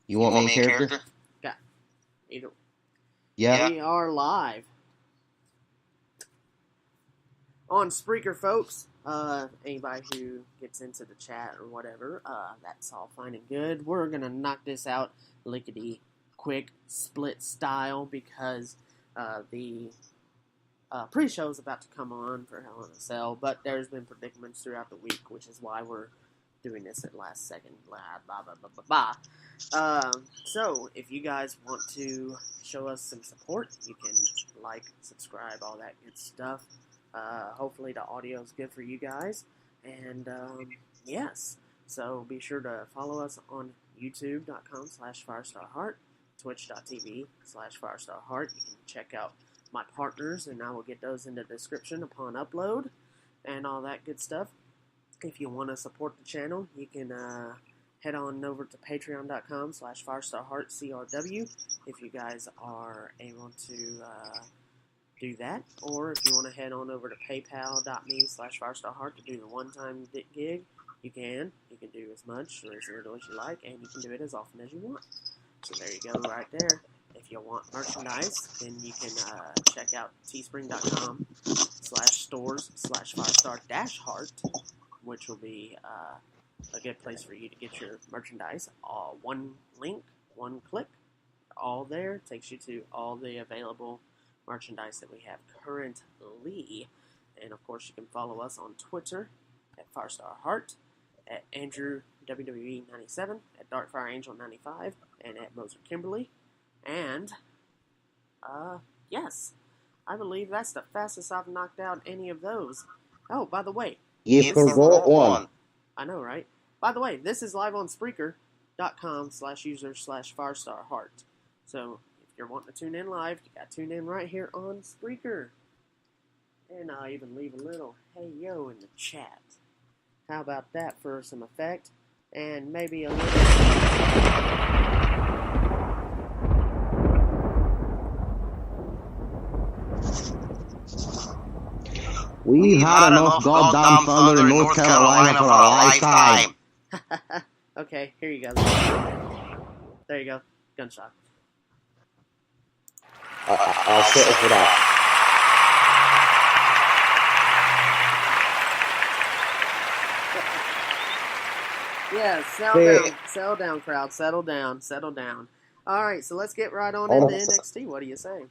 You want main character? Got either. Yeah. We are live on Spreaker, folks. Anybody who gets into the chat or whatever, that's all fine and good. We're gonna knock this out lickety quick split style because the pre-show is about to come on for Hell in a Cell, but there's been predicaments throughout the week, which is why we're doing this at last second. Blah, blah, blah, blah, blah, blah. So, if you guys want to show us some support, you can like, subscribe, all that good stuff. Hopefully the audio is good for you guys. And, yes. So, be sure to follow us on youtube.com/FirestarHart, twitch.tv/FirestarHart. You can check out my partners, and I will get those in the description upon upload and all that good stuff. If you want to support the channel, you can head on over to patreon.com/FirestarHartCRW if you guys are able to do that. Or if you want to head on over to paypal.me/FirestarHart to do the one-time gig, you can. You can do as much or as little as you like, and you can do it as often as you want. So there you go right there. If you want merchandise, then you can check out teespring.com/stores/Firestar-Heart, which will be a good place for you to get your merchandise. One link, one click, all there. Takes you to all the available merchandise that we have currently. And, of course, you can follow us on Twitter at FirestarHeart, at Andrew WWE97, at DarkFireAngel95, and at Moser Kimberly. And, yes, I believe that's the fastest I've knocked out any of those. Oh, by the way, You forgot one. I know, right? By the way, this is live on Spreaker.com/user/FirestarHeart. So, if you're wanting to tune in live, you got to tune in right here on Spreaker. And I'll even leave a little hey yo in the chat. How about that for some effect? And maybe a little... We've had enough goddamn thunder in North Carolina for a lifetime. Okay, here you go. There you go. Gunshot. I'll settle for that. Yeah, settle down, crowd. Settle down. All right, so let's get right on into NXT. What do you say?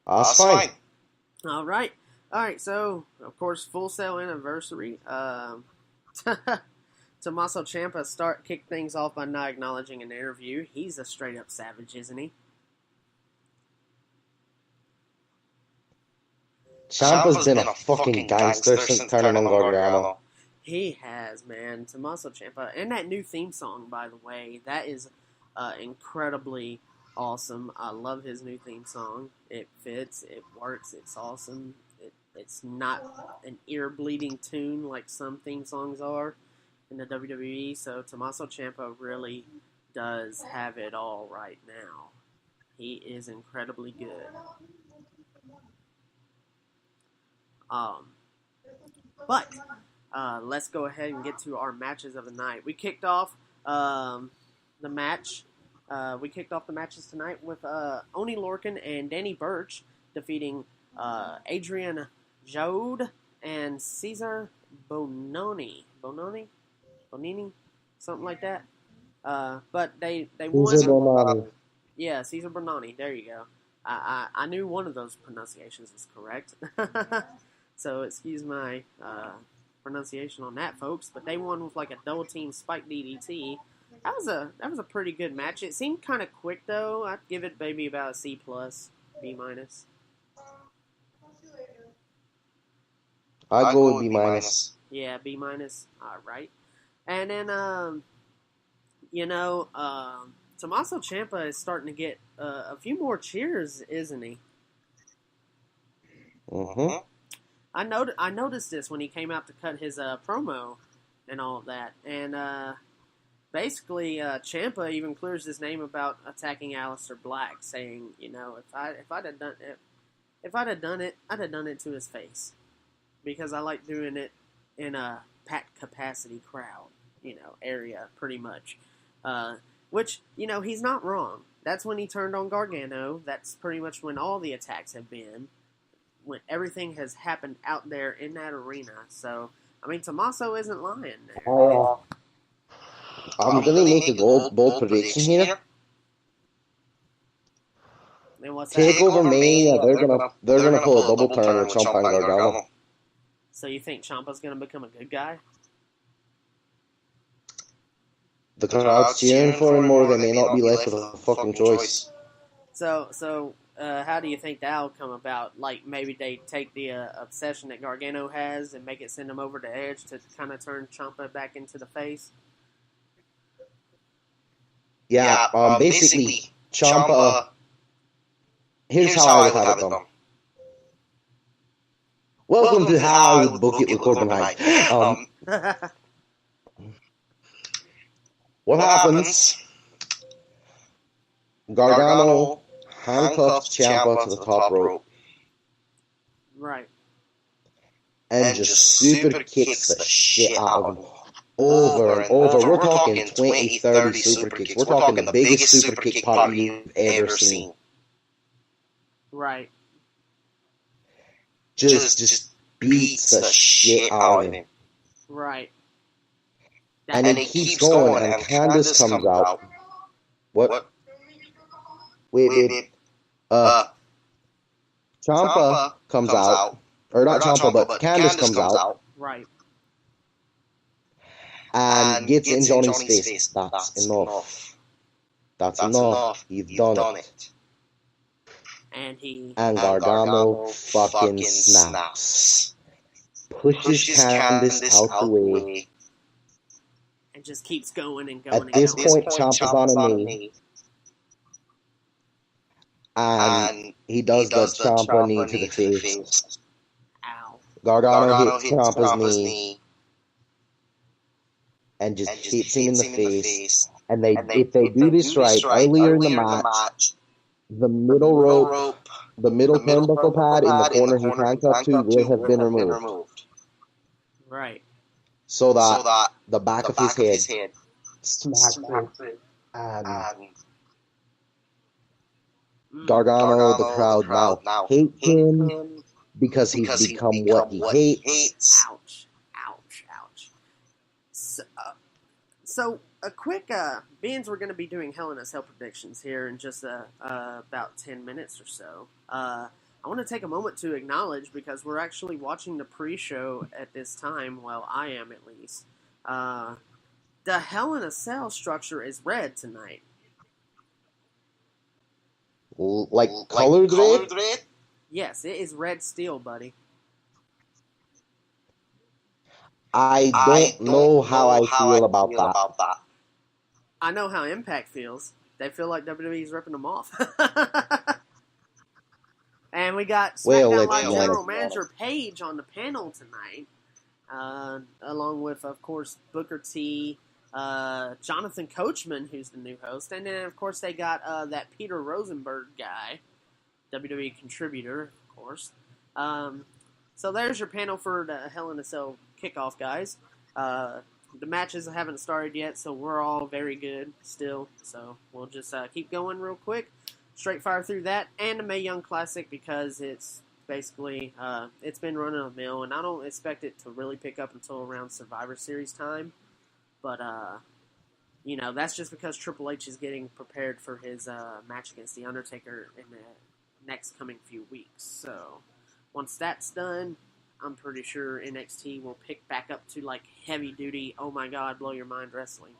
That's fine. All right, so, of course, Full Sail anniversary. Tommaso Ciampa kicked things off by not acknowledging an interview. He's a straight-up savage, isn't he? Ciampa's been a fucking gangster since turning on Gargano. He has, man. Tommaso Ciampa. And that new theme song, by the way, that is incredibly awesome. I love his new theme song. It fits, it works, it's awesome. It's not an ear-bleeding tune like some theme songs are in the WWE, so Tommaso Ciampa really does have it all right now. He is incredibly good. But let's go ahead and get to our matches of the night. We kicked off the matches tonight with Oni Lorcan and Danny Burch defeating Adrian Jode and Cesar Bononi, something like that. But they won. Cesar Bononi. Yeah, Cesar Bononi. There you go. I knew one of those pronunciations was correct. So excuse my pronunciation on that, folks. But they won with like a double team spike DDT. That was a pretty good match. It seemed kind of quick though. I'd give it maybe about a C+, B-. I'd go with B-. Yeah, B-. All right. And then Tommaso Ciampa is starting to get a few more cheers, isn't he? Mm-hmm. I noticed this when he came out to cut his promo and all of that, and basically Ciampa even clears his name about attacking Aleister Black, saying, if I'd have done it, I'd have done it to his face, because I like doing it in a packed capacity crowd, area, pretty much. Which, he's not wrong. That's when he turned on Gargano. That's pretty much when all the attacks have been. When everything has happened out there in that arena. So, Tommaso isn't lying there. I'm going to make a bold prediction here. And what's Take that? over Mania, they're gonna pull a double turn with Ciampa and Gargano. So you think Ciampa's going to become a good guy? The crowd's cheering for him more, they may not be left with a fucking choice. So how do you think that'll come about? Like, maybe they take the obsession that Gargano has and make it send him over to Edge to kind of turn Ciampa back into the face? Yeah, basically, Ciampa... Here's how I would have it done. Welcome to how I would book it with Corbin High. What happens? Gargano handcuffs Ciampa to the top rope. Right. And just super kicks the shit out of him. Over and over. We're talking 20, 30 super kicks. We're talking the biggest super kick party you've ever seen. Right. Just beats the shit out of him. Right. And it keeps going, and Candice comes out. What? Wait. Ciampa comes out. Or not Ciampa, but Candice comes out. Right. And gets in Johnny's face. That's enough. That's enough. You've done it. And Gargano fucking snaps. Pushes Candice out the way. And just keeps going and going. At this point, Ciampa's on a knee. And he does the Ciampa knee to the face. Ow. Gargano hits Ciampa's knee. And just hits him in the face. And if they do this right, earlier in the match, the middle rope, the middle turnbuckle pad in the corner he handcuffed to will have been removed. Right. So that the back of his head smacks it. And Gargano, the crowd now hates him because he's become what he hates. Ouch. So a quick, beans, we're going to be doing Hell in a Cell predictions here in just about 10 minutes or so. I want to take a moment to acknowledge, because we're actually watching the pre-show at this time, well, I am at least. The Hell in a Cell structure is red tonight. Like colored red? Yes, it is red steel, buddy. I don't know how I feel about that. I know how Impact feels. They feel like WWE's ripping them off. And we got SmackDown Live General Manager Paige on the panel tonight, along with, of course, Booker T, Jonathan Coachman, who's the new host, and then, of course, they got that Peter Rosenberg guy, WWE contributor, of course. So there's your panel for the Hell in a Cell kickoff, guys. The matches haven't started yet, so we're all very good still. So we'll just keep going real quick. Straight fire through that and the Mae Young Classic, because it's basically it's been running a mill, and I don't expect it to really pick up until around Survivor Series time. But that's just because Triple H is getting prepared for his match against The Undertaker in the next coming few weeks. So once that's done, I'm pretty sure NXT will pick back up to like heavy duty, oh my god, blow your mind wrestling.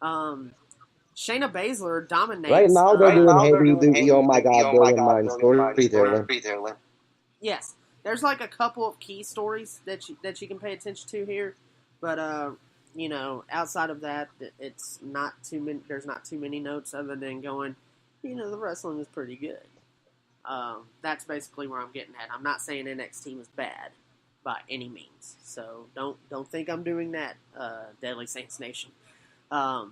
Shayna Baszler dominates. Right now they're doing heavy duty, oh my god, blow your mind storytelling. Yes, there's like a couple of key stories that you can pay attention to here, but outside of that, it's not too many. There's not too many notes other than going, the wrestling is pretty good. That's basically where I'm getting at. I'm not saying NXT was bad by any means, so don't think I'm doing that, Deadly Saints Nation. Now,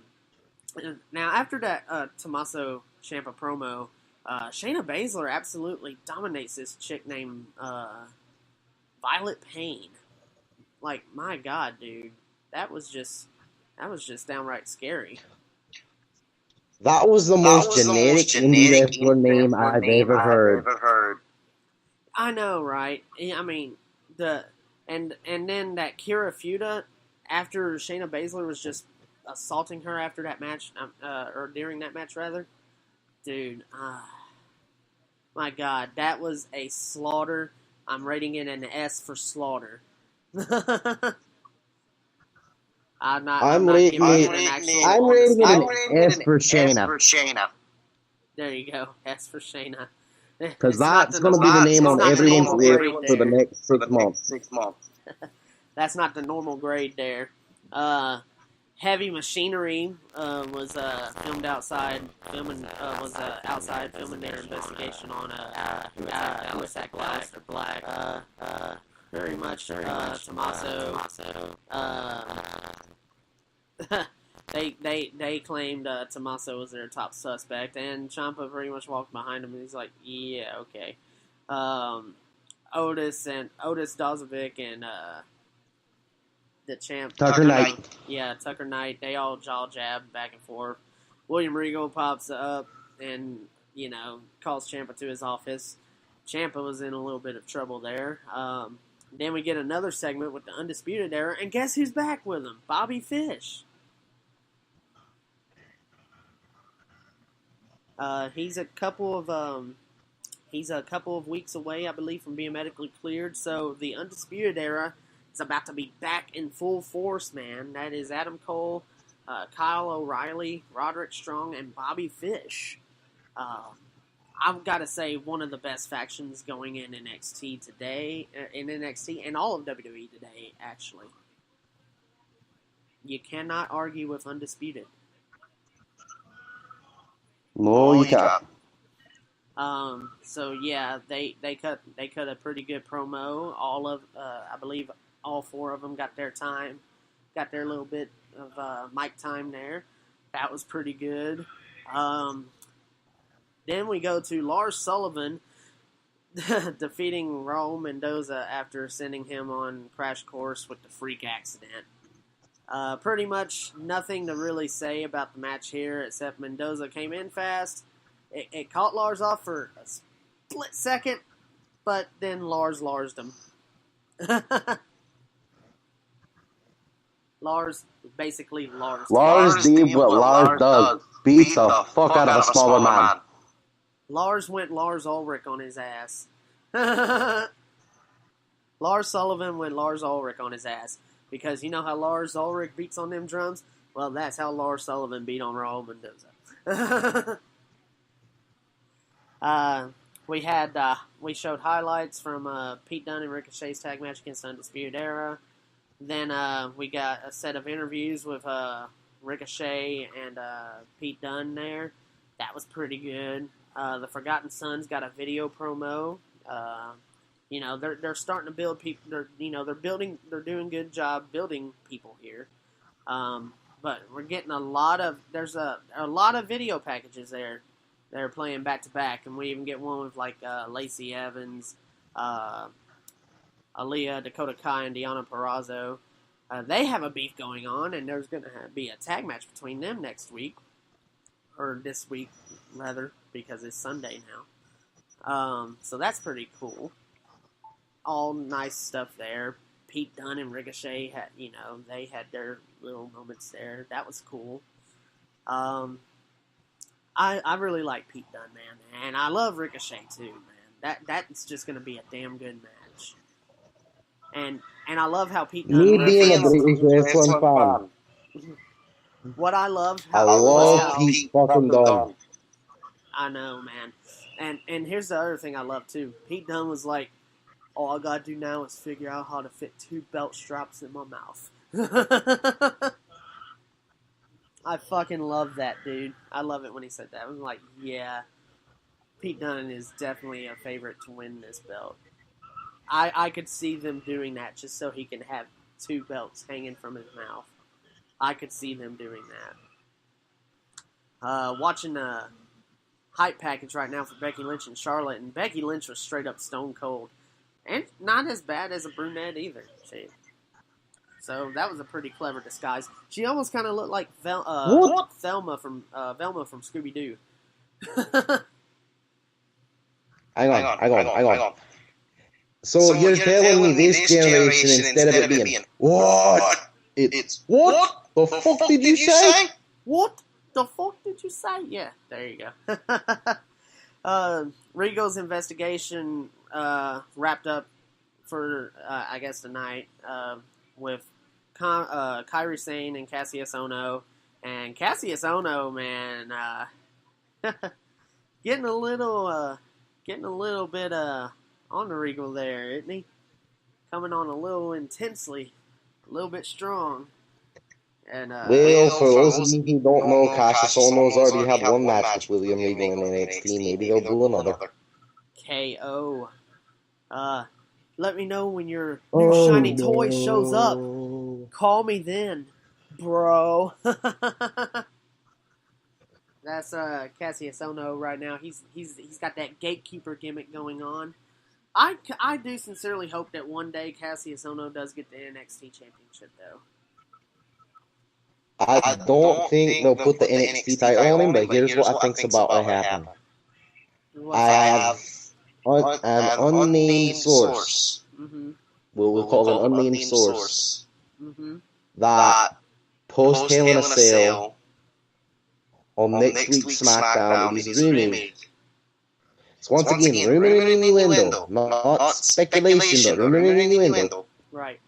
after that Tommaso Ciampa promo, Shayna Baszler absolutely dominates this chick named Violet Payne. Like, my God, dude, that was just downright scary. That was the most generic indie wrestler name I've ever heard. I know, right? I mean, and then that Kira Fuda, after Shayna Baszler was just assaulting her after that match, or during that match rather, dude, my God, that was a slaughter. I'm rating it an S for slaughter. I'm rating it an S for Shayna. There you go, S for Shayna. Because that's going to be the name on everyone's list for the next 6 months. That's not the normal grade there. Heavy Machinery was filmed outside, filming their investigation on HiaC Black. Very much Tommaso. They claimed Tommaso was their top suspect, and Ciampa pretty much walked behind him, and he's like, yeah, okay. Otis Dozovic and the champ Tucker Knight. Yeah, Tucker Knight. They all jaw jab back and forth. William Regal pops up and calls Ciampa to his office. Ciampa was in a little bit of trouble there. Then we get another segment with the Undisputed Era, and guess who's back with him? Bobby Fish. He's a couple of weeks away, I believe, from being medically cleared. So the Undisputed Era is about to be back in full force, man. That is Adam Cole, Kyle O'Reilly, Roderick Strong, and Bobby Fish. I've got to say, one of the best factions going in NXT today, and all of WWE today, actually. You cannot argue with Undisputed. No, you can't. So yeah, they cut a pretty good promo. I believe all four of them got their little bit of mic time there. That was pretty good. Then we go to Lars Sullivan defeating Raul Mendoza after sending him on crash course with the freak accident. Pretty much nothing to really say about the match here, except Mendoza came in fast. It caught Lars off for a split second, but then Lars'd him. Lars did what Lars does. Beat the fuck out of a smaller man. Lars went Lars Ulrich on his ass. Lars Sullivan went Lars Ulrich on his ass. Because you know how Lars Ulrich beats on them drums? Well, that's how Lars Sullivan beat on Raul Mendoza. We showed highlights from Pete Dunne and Ricochet's tag match against Undisputed Era. Then we got a set of interviews with Ricochet and Pete Dunne there. That was pretty good. The Forgotten Sons got a video promo. They're starting to build people. They're doing a good job building people here. But we're getting there's a lot of video packages there. They're playing back to back, and we even get one with Lacey Evans, Aaliyah, Dakota Kai, and Deonna Purrazzo. They have a beef going on, and there's going to be a tag match between them next week, or this week rather, because it's Sunday now. So that's pretty cool. All nice stuff there. Pete Dunne and Ricochet had, they had their little moments there. That was cool. I really like Pete Dunne, man, and I love Ricochet too, man. That's just going to be a damn good match. And I love how Pete Dunne. Me being a British wrestling fan. What I love, I love Pete fucking Dunne. I know, man. And here's the other thing I love too. Pete Dunne was like, all I gotta do now is figure out how to fit 2 belt straps in my mouth. I fucking love that, dude. I love it when he said that. I was like, yeah, Pete Dunne is definitely a favorite to win this belt. I could see them doing that just so he can have 2 belts hanging from his mouth. I could see them doing that. Watching the hype package right now for Becky Lynch and Charlotte, and Becky Lynch was straight up stone cold. And not as bad as a brunette either. So that was a pretty clever disguise. She almost kind of looked like Thelma from Scooby Doo. Hang on. So you're telling me this generation, instead of it being what? It's what? The fuck did you say? What the fuck did you say? Yeah, there you go. Regal's investigation wrapped up for I guess tonight with Kairi Sane and Cassius Ohno. And Cassius Ohno, man, getting a little bit on the Regal there, isn't he? Coming on a little intensely, a little bit strong. And well, for those of you who don't know, Cassius Ohno's already had one match with William Regal in NXT. Maybe they'll do another. KO. Let me know when your new shiny toy shows up. Call me then, bro. That's Cassius Ohno right now. He's got that gatekeeper gimmick going on. I do sincerely hope that one day Cassius Ohno does get the NXT championship, though. I don't think they'll put the NXT title on him, but here's what I think's about to happen. I have an unnamed source. Mm-hmm. We'll call an unnamed source. Mm-hmm. That post Hell in a Cell on next week's SmackDown, it is rumored. So once again, rumor and innuendo, not speculation, but rumor and innuendo. Right.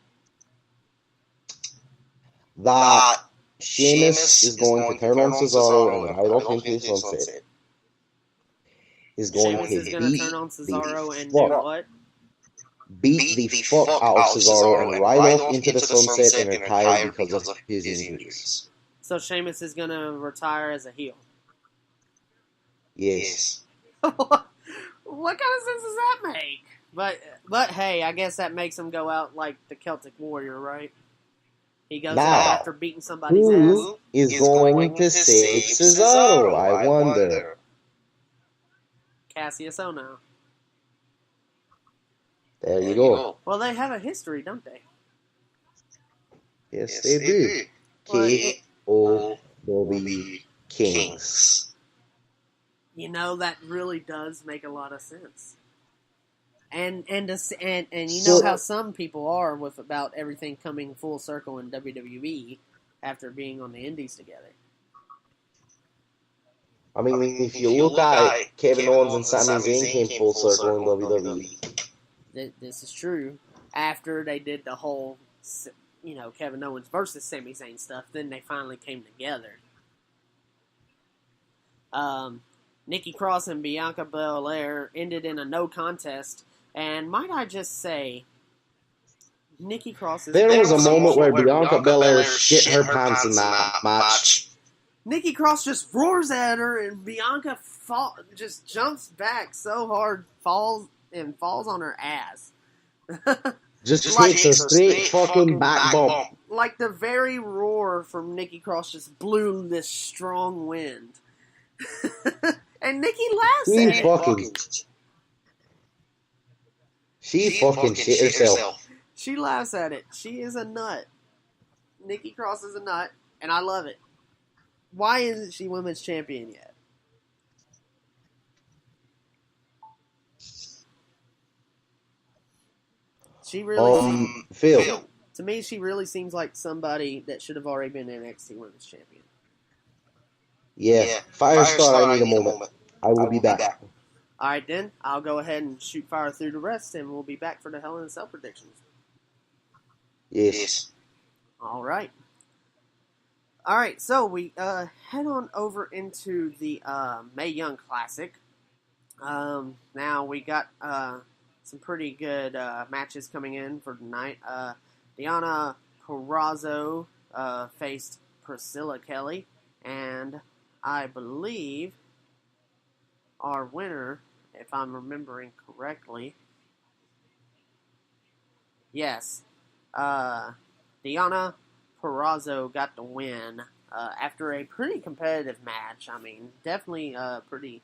That Sheamus is going to turn on Cesaro and ride off into the sunset. Is going Sheamus to turn on Cesaro and do what? Beat the fuck out of Cesaro and ride off into the sunset and retire because of his injuries. So Sheamus is going to retire as a heel? Yes. What kind of sense does that make? But hey, I guess that makes him go out like the Celtic Warrior, right? He goes out after beating somebody's ass. Who is going to save Cesaro, I wonder? Cassius Ohno. There you go. Well, they have a history, don't they? Yes, they do. K.O.W. Kings. You know, that really does make a lot of sense. And you know how some people are with about everything coming full circle in WWE after being on the Indies together. I mean, if you look at it, Kevin Owens and Sami Zayn came full circle in WWE. This is true. After they did the whole, Kevin Owens versus Sami Zayn stuff, then they finally came together. Nikki Cross and Bianca Belair ended in a no contest, and might I just say, Nikki Cross is... There was a moment where Bianca Belair shit her pants in that match. Nikki Cross just roars at her, and Bianca just jumps back so hard, falls on her ass. Just hits a straight fucking back bump. Like the very roar from Nikki Cross just blew this strong wind. And Nikki laughs at it. She fucking shit herself. She laughs at it. She is a nut. Nikki Cross is a nut, and I love it. Why isn't she women's champion yet? She really Phil. To me, she really seems like somebody that should have already been NXT women's champion. Yeah. Firestar, I need a moment. I will be back. Alright then, I'll go ahead and shoot fire through the rest, and we'll be back for the Hell in a Cell predictions. Yes. Alright. Alright, so we head on over into the Mae Young Classic. Now we got some pretty good matches coming in for tonight. Deonna Purrazzo faced Priscilla Kelly, and I believe our winner, if I'm remembering correctly, yes, Deonna Purrazzo got the win after a pretty competitive match. I mean, definitely pretty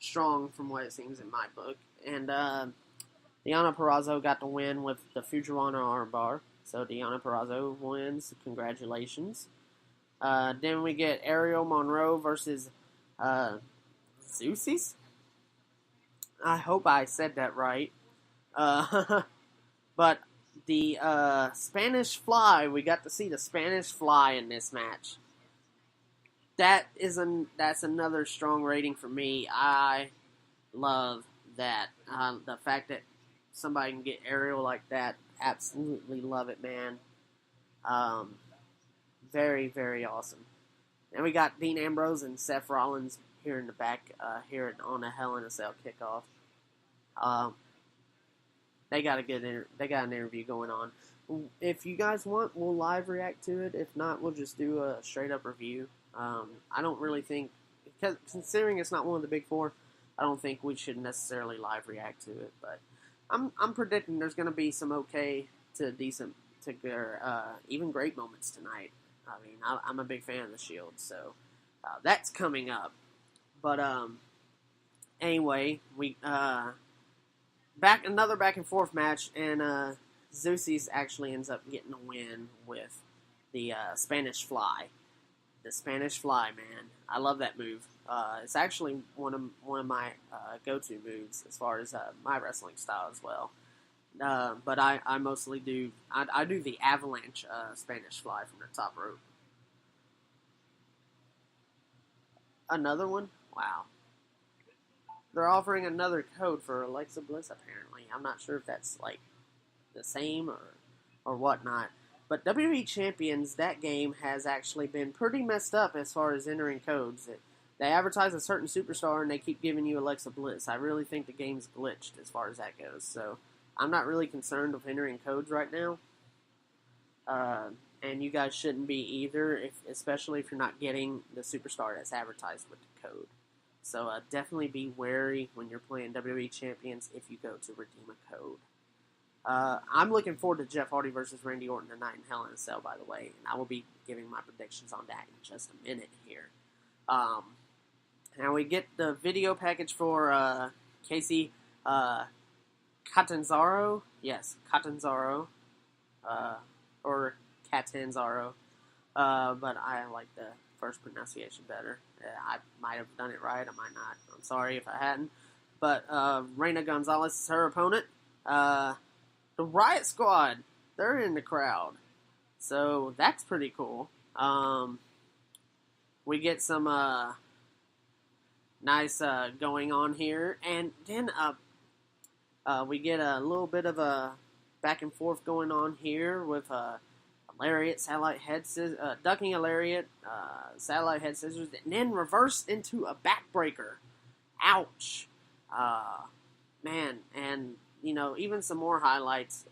strong from what it seems in my book. And Deonna Purrazzo got the win with the Fujiwara armbar. So Deonna Purrazzo wins. Congratulations. Then we get Ariel Monroe versus Zeusis. I hope I said that right. But the Spanish Fly, we got to see the Spanish Fly in this match. That's another strong rating for me. I love that. The fact that somebody can get Ariel like that, absolutely love it, man. Very, very awesome. And we got Dean Ambrose and Seth Rollins here in the back, here on a Hell in a Cell kickoff. They got an interview going on. If you guys want, we'll live react to it. If not, we'll just do a straight up review. I don't really think, considering it's not one of the big four, I don't think we should necessarily live react to it. But I'm predicting there's going to be some okay to decent to even great moments tonight. I mean, I'm a big fan of the Shield, so that's coming up. But anyway, we another back and forth match, and Zeusis actually ends up getting a win with the Spanish Fly. The Spanish Fly, man, I love that move. It's actually one of my go-to moves as far as my wrestling style as well. But I mostly do I do the avalanche Spanish Fly from the top rope. Another one? Wow. They're offering another code for Alexa Bliss, apparently. I'm not sure if that's, like, the same or whatnot. But WWE Champions, that game has actually been pretty messed up as far as entering codes. They advertise a certain superstar and they keep giving you Alexa Bliss. I really think the game's glitched as far as that goes. So I'm not really concerned with entering codes right now. And you guys shouldn't be either, especially if you're not getting the superstar that's advertised with the code. So definitely be wary when you're playing WWE Champions if you go to redeem a code. I'm looking forward to Jeff Hardy versus Randy Orton tonight in Hell in a Cell, by the way. And I will be giving my predictions on that in just a minute here. Now we get the video package for Casey Catanzaro. Yes, Catanzaro. Or Catanzaro. But I like the first pronunciation better. I might have done it right. I might not. I'm sorry if I hadn't. But Reina Gonzalez is her opponent. The Riot Squad, they're in the crowd. So that's pretty cool. We get some nice going on here. And then we get a little bit of a back and forth going on here with a lariat, satellite head scissors, ducking a lariat, satellite head scissors, and then reverse into a backbreaker. Ouch. Man, and, you know, even some more highlights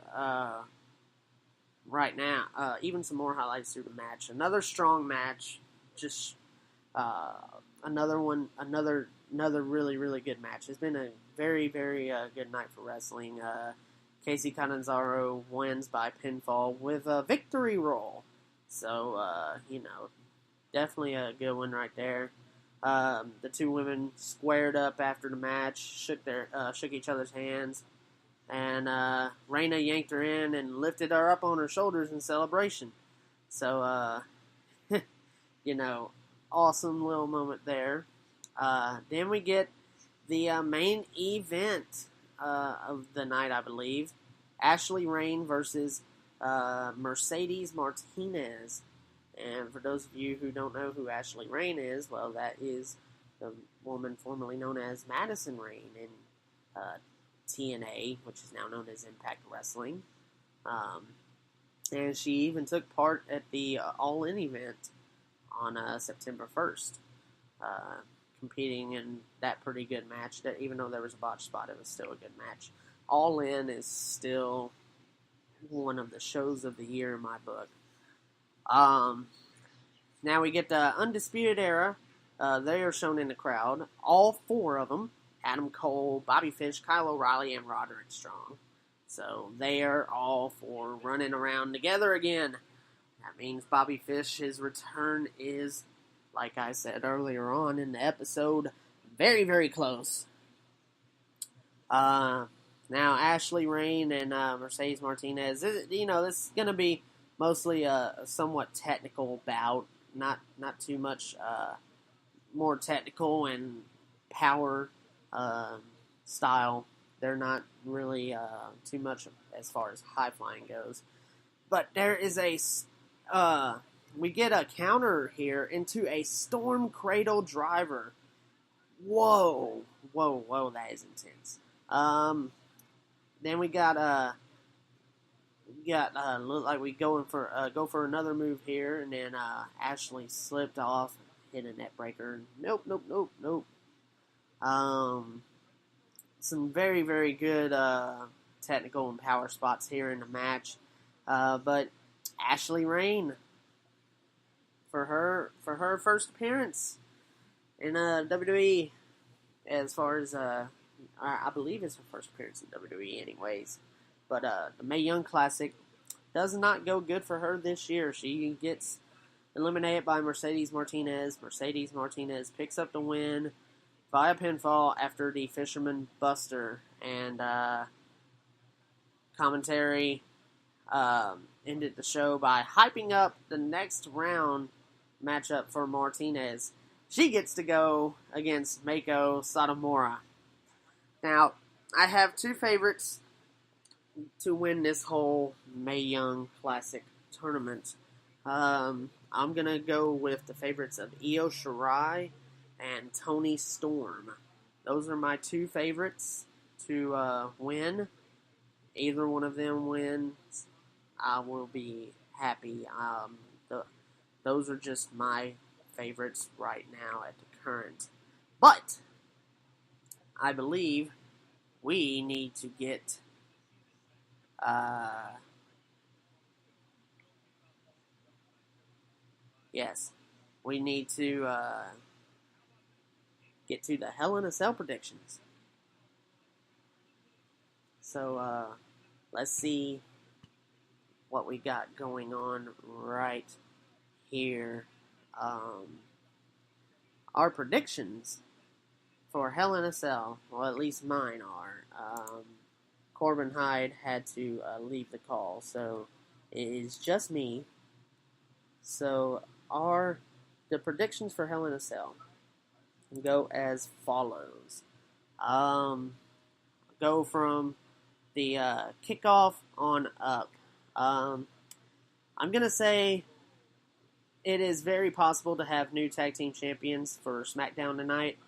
right now. Even some more highlights through the match. Another strong match. Just another really, really good match. It's been a very, very good night for wrestling. Casey Catanzaro wins by pinfall with a victory roll. So, you know, definitely a good one right there. The two women squared up after the match, shook each other's hands, and Reina yanked her in and lifted her up on her shoulders in celebration. So, you know, awesome little moment there. Then we get the main event of the night, I believe. Ashley Rain versus Mercedes Martinez. And for those of you who don't know who Ashley Rain is, well, that is the woman formerly known as Madison Rain in TNA, which is now known as Impact Wrestling. And she even took part at the All In event on September 1st. Competing in that pretty good match. That even though there was a botch spot, it was still a good match. All In is still one of the shows of the year in my book. Now we get the Undisputed Era. They are shown in the crowd. All four of them. Adam Cole, Bobby Fish, Kyle O'Reilly, and Roderick Strong. So they are all four running around together again. That means Bobby Fish, his return is, like I said earlier on in the episode, very, very close. Now, Ashley Rain and Mercedes Martinez, this is going to be mostly a somewhat technical bout. Not too much more technical and power style. They're not really too much as far as high flying goes. But there is we get a counter here into a Storm Cradle driver. Whoa, that is intense. Then we got look like we go for another move here, and then Ashley slipped off, hit a net breaker. Nope. Some very, very good technical and power spots here in the match, but Ashley Rain for her first appearance in WWE, as far as I believe it's her first appearance in WWE anyways. But the Mae Young Classic does not go good for her this year. She gets eliminated by Mercedes Martinez. Mercedes Martinez picks up the win via pinfall after the Fisherman Buster. And commentary ended the show by hyping up the next round matchup for Martinez. She gets to go against Meiko Satomura. Now, I have two favorites to win this whole Mae Young Classic tournament. I'm going to go with the favorites of Io Shirai and Toni Storm. Those are my two favorites to win. Either one of them wins, I will be happy. Those are just my favorites right now at the current. But I believe we need to get we need to get to the Hell in a Cell predictions. So let's see what we got going on right here. Our predictions for Hell in a Cell, well, at least mine are. Corbin Hyde had to leave the call, so it is just me. So the predictions for Hell in a Cell go as follows. Go from the kickoff on up. I'm going to say it is very possible to have new tag team champions for SmackDown tonight.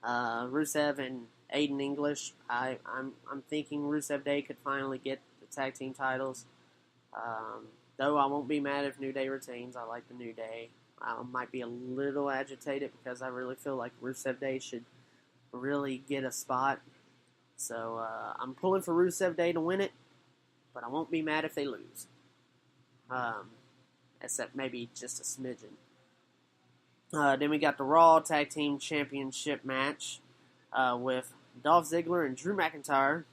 Rusev and Aiden English. I'm thinking Rusev Day could finally get the tag team titles. Though I won't be mad if New Day retains. I like the New Day. I might be a little agitated because I really feel like Rusev Day should really get a spot. So I'm pulling for Rusev Day to win it, but I won't be mad if they lose. Except maybe just a smidgen. Then we got the Raw Tag Team Championship match with Dolph Ziggler and Drew McIntyre,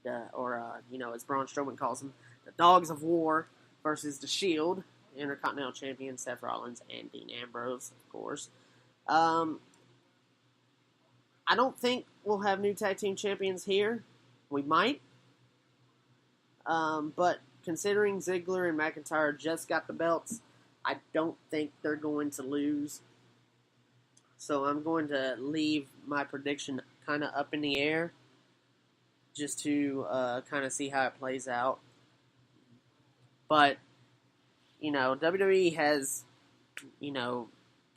as Braun Strowman calls them, the Dogs of War versus The Shield, Intercontinental Champion Seth Rollins and Dean Ambrose, of course. I don't think we'll have new tag team champions here. We might. But considering Ziggler and McIntyre just got the belts, I don't think they're going to lose. So I'm going to leave my prediction kind of up in the air just to kind of see how it plays out. But, WWE has,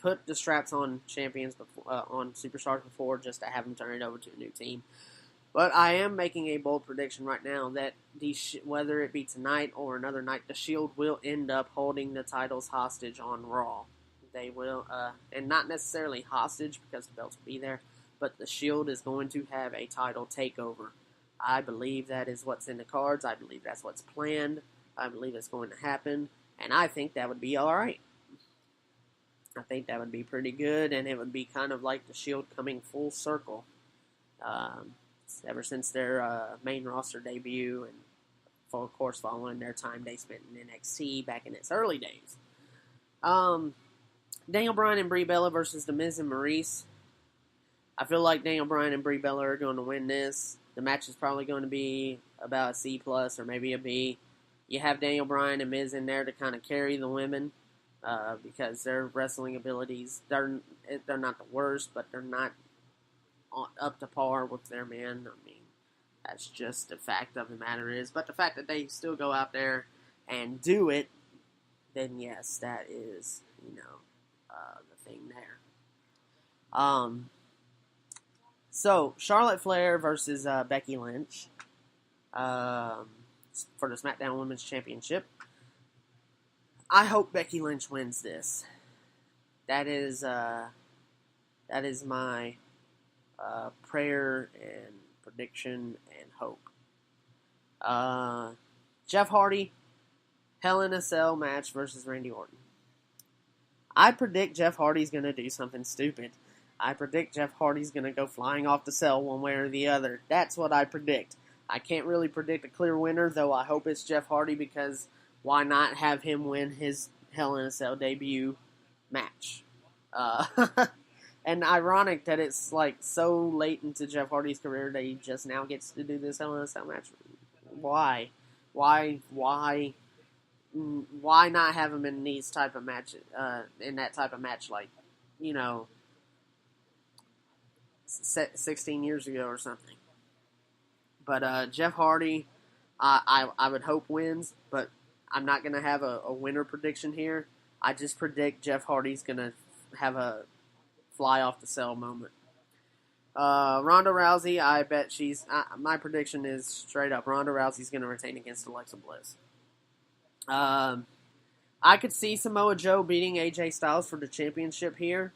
put the straps on champions before, on superstars before just to have them turn it over to a new team. But I am making a bold prediction right now that whether it be tonight or another night, the Shield will end up holding the titles hostage on Raw. They will, and not necessarily hostage because the belts will be there, but the Shield is going to have a title takeover. I believe that is what's in the cards. I believe that's what's planned. I believe it's going to happen, and I think that would be all right. I think that would be pretty good, and it would be kind of like the Shield coming full circle. Ever since their main roster debut, and of course following their time they spent in NXT back in its early days. Daniel Bryan and Brie Bella versus The Miz and Maurice. I feel like Daniel Bryan and Brie Bella are going to win this. The match is probably going to be about a C plus or maybe a B. You have Daniel Bryan and Miz in there to kind of carry the women because their wrestling abilities, they're not the worst, but they're not up to par with their men. I mean, that's just the fact of the matter is. But the fact that they still go out there and do it, then yes, that is, the thing there. So, Charlotte Flair versus Becky Lynch for the SmackDown Women's Championship. I hope Becky Lynch wins this. That is my prayer and prediction and hope. Jeff Hardy, Hell in a Cell match versus Randy Orton. I predict Jeff Hardy's going to do something stupid. I predict Jeff Hardy's going to go flying off the cell one way or the other. That's what I predict. I can't really predict a clear winner, though I hope it's Jeff Hardy, because why not have him win his Hell in a Cell debut match? And ironic that it's like so late into Jeff Hardy's career that he just now gets to do this Hell in a Cell match. Why? Why not have him in these type of match, in that type of match, like, 16 years ago or something? But Jeff Hardy, I would hope wins, but I'm not going to have a winner prediction here. I just predict Jeff Hardy's going to have a fly off the cell moment. Ronda Rousey, I bet my prediction is straight up, Ronda Rousey's going to retain against Alexa Bliss. I could see Samoa Joe beating AJ Styles for the championship here,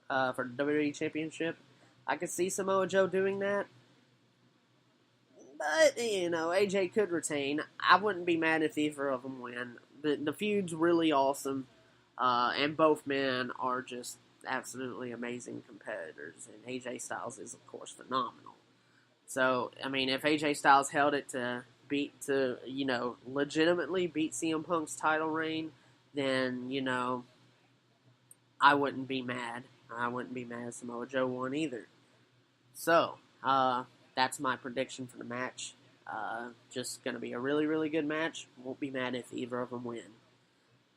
for the WWE championship. I could see Samoa Joe doing that. But, AJ could retain. I wouldn't be mad if either of them win. The feud's really awesome, and both men are just absolutely amazing competitors, and AJ Styles is, of course, phenomenal. So, I mean, if AJ Styles held it to legitimately beat CM Punk's title reign, then, I wouldn't be mad. I wouldn't be mad if Samoa Joe won either. So, that's my prediction for the match. Just going to be a really, really good match. Won't be mad if either of them win.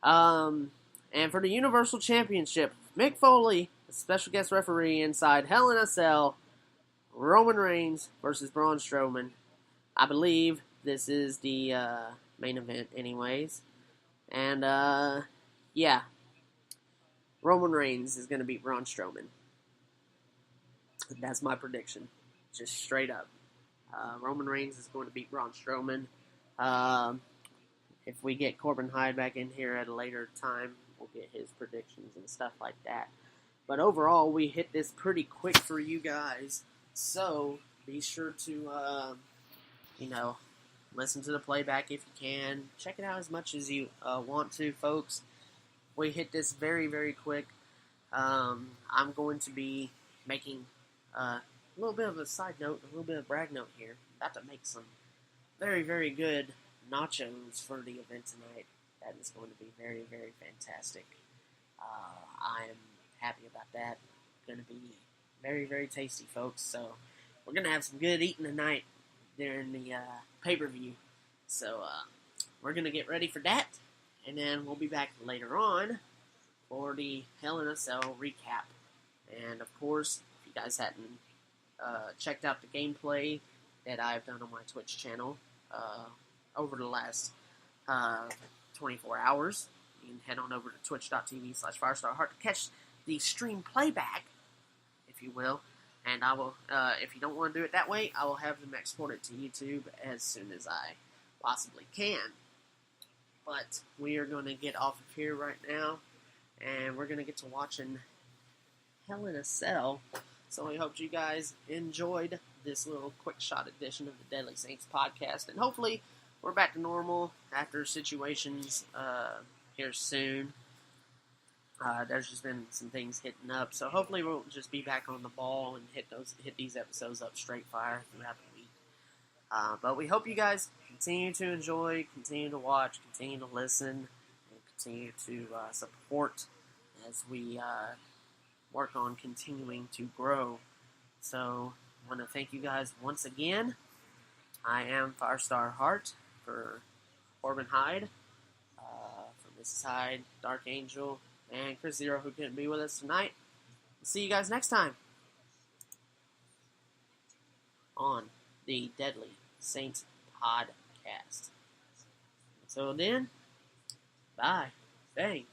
And for the Universal Championship, Mick Foley, a special guest referee inside Hell in a Cell, Roman Reigns versus Braun Strowman. I believe this is the main event anyways. And, Roman Reigns is going to beat Braun Strowman. That's my prediction. Just straight up. Roman Reigns is going to beat Braun Strowman. If we get Corbin Hyde back in here at a later time, we'll get his predictions and stuff like that. But overall, we hit this pretty quick for you guys. So, be sure to, listen to the playback if you can. Check it out as much as you want to, folks. We hit this very, very quick. I'm going to be making a little bit of a side note, a little bit of brag note here. About to make some very, very good nachos for the event tonight. That is going to be very, very fantastic. I am happy about that. Going to be very, very tasty, folks. So we're going to have some good eating tonight during the pay-per-view. So we're going to get ready for that. And then we'll be back later on for the Hell in a Cell recap. And of course, if you guys hadn't checked out the gameplay that I've done on my Twitch channel over the last 24 hours, you can head on over to twitch.tv/Firestar Hart to catch the stream playback, if you will. And I will, if you don't want to do it that way, I will have them export it to YouTube as soon as I possibly can. But we are going to get off of here right now, and we're going to get to watching Hell in a Cell. So I hope you guys enjoyed this little quick shot edition of the Deadly Saints podcast, and hopefully we're back to normal after situations here soon. There's just been some things hitting up, so hopefully we'll just be back on the ball and hit these episodes up straight fire throughout the week. But we hope you guys continue to enjoy, continue to watch, continue to listen, and continue to support as we work on continuing to grow. So I want to thank you guys once again. I am Firestar Hart for Corbin Hyde. From this side, Dark Angel and Chris Zero, who couldn't be with us tonight. See you guys next time on the Deadly Saints podcast. Until then, bye. Bang.